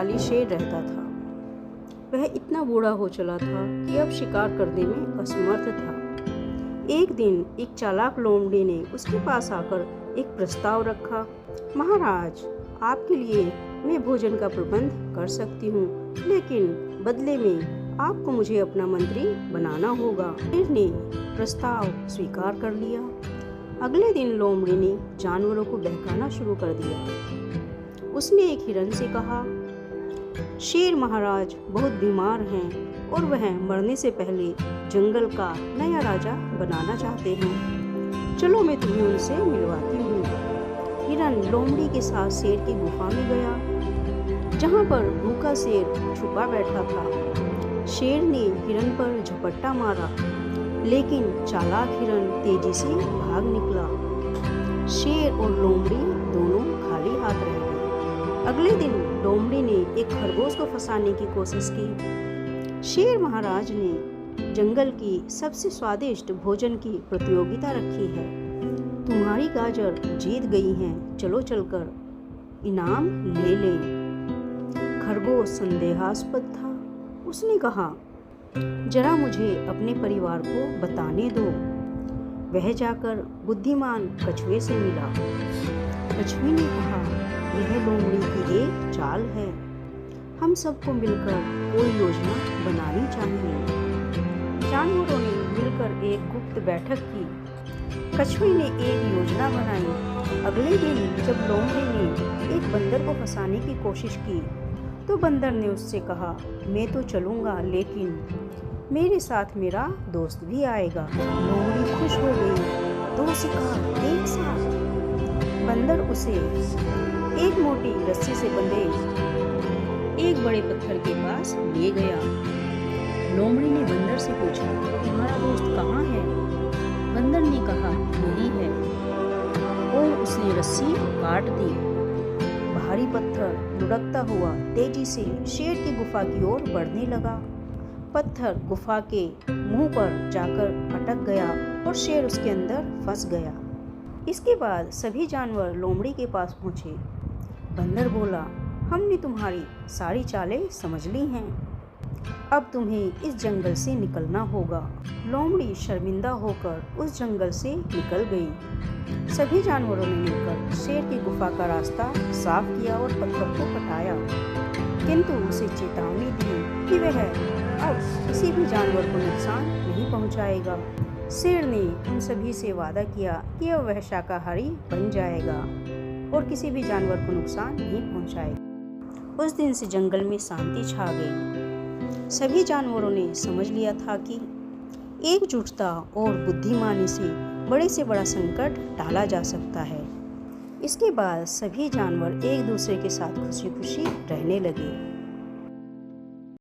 शक्तिशाली शेर रहता था। वह इतना बूढ़ा हो चला था कि अब शिकार करने में असमर्थ था। एक दिन एक चालाक लोमड़ी ने उसके पास आकर एक प्रस्ताव रखा। महाराज, आपके लिए मैं भोजन का प्रबंध कर सकती हूँ, लेकिन बदले में आपको मुझे अपना मंत्री बनाना होगा। शेर ने प्रस्ताव स्वीकार कर लिया। अगले दिन लोमड़ी ने जानवरों को बहकाना शुरू कर दिया। उसने एक हिरन से कहा, शेर महाराज बहुत बीमार हैं और वह मरने से पहले जंगल का नया राजा बनाना चाहते हैं। चलो मैं तुम्हें उनसे मिलवाती हूँ। हिरन लोमड़ी के साथ शेर की गुफा में गया, जहाँ पर भूखा शेर छुपा बैठा था। शेर ने हिरन पर झपट्टा मारा, लेकिन चालाक हिरन तेजी से भाग निकला। शेर और लोमड़ी दोनों खाली हाथ रह गए। अगले दिन लोमड़ी ने एक खरगोश को फंसाने की कोशिश की। शेर महाराज ने जंगल की सबसे स्वादिष्ट भोजन की प्रतियोगिता रखी है। तुम्हारी गाजर जीत गई हैं, चलो चलकर इनाम ले लें। खरगोश संदेहास्पद था। उसने कहा, जरा मुझे अपने परिवार को बताने दो। वह जाकर बुद्धिमान कछुए से मिला। कछुए ने कहा, यह लोमड़ी की एक चाल है। हम सबको मिलकर कोई योजना बनानी चाहिए। जानवरों ने मिलकर एक गुप्त बैठक की। कछुए ने एक योजना बनाई। अगले दिन जब लोमड़ी ने एक बंदर को फंसाने की कोशिश की, तो बंदर ने उससे कहा, मैं तो चलूँगा, लेकिन मेरे साथ मेरा दोस्त भी आएगा। लोमड़ी खुश हो गई। दो शिकार एक साथ। बंदर उसे एक मोटी रस्सी से बंधे एक बड़े पत्थर के पास ले गया। लोमड़ी ने बंदर से पूछा, तुम्हारा दोस्त कहाँ है? बंदर ने कहा, यही है, और उसने रस्सी काट दी। भारी पत्थर लुढ़कता हुआ तेजी से शेर की गुफा की ओर बढ़ने लगा। पत्थर गुफा के मुंह पर जाकर अटक गया और शेर उसके अंदर फंस गया। इसके बाद सभी जानवर लोमड़ी के पास पहुंचे। बंदर बोला, हमने तुम्हारी सारी चालें समझ ली हैं। अब तुम्हें इस जंगल से निकलना होगा। लोमड़ी शर्मिंदा होकर उस जंगल से निकल गई। सभी जानवरों ने मिलकर शेर की गुफा का रास्ता साफ किया और पत्थर को हटाया, किंतु उसे चेतावनी दी कि वह अब किसी भी जानवर को नुकसान नहीं पहुंचाएगा। शेर ने उन सभी से वादा किया कि अब वह शाकाहारी बन जाएगा और किसी भी जानवर को नुकसान नहीं पहुंचाएगा। उस दिन से जंगल में शांति छा गई। सभी जानवरों ने समझ लिया था कि एकजुटता और बुद्धिमानी से बड़ा संकट टाला जा सकता है। इसके बाद सभी जानवर एक दूसरे के साथ खुशी खुशी रहने लगे।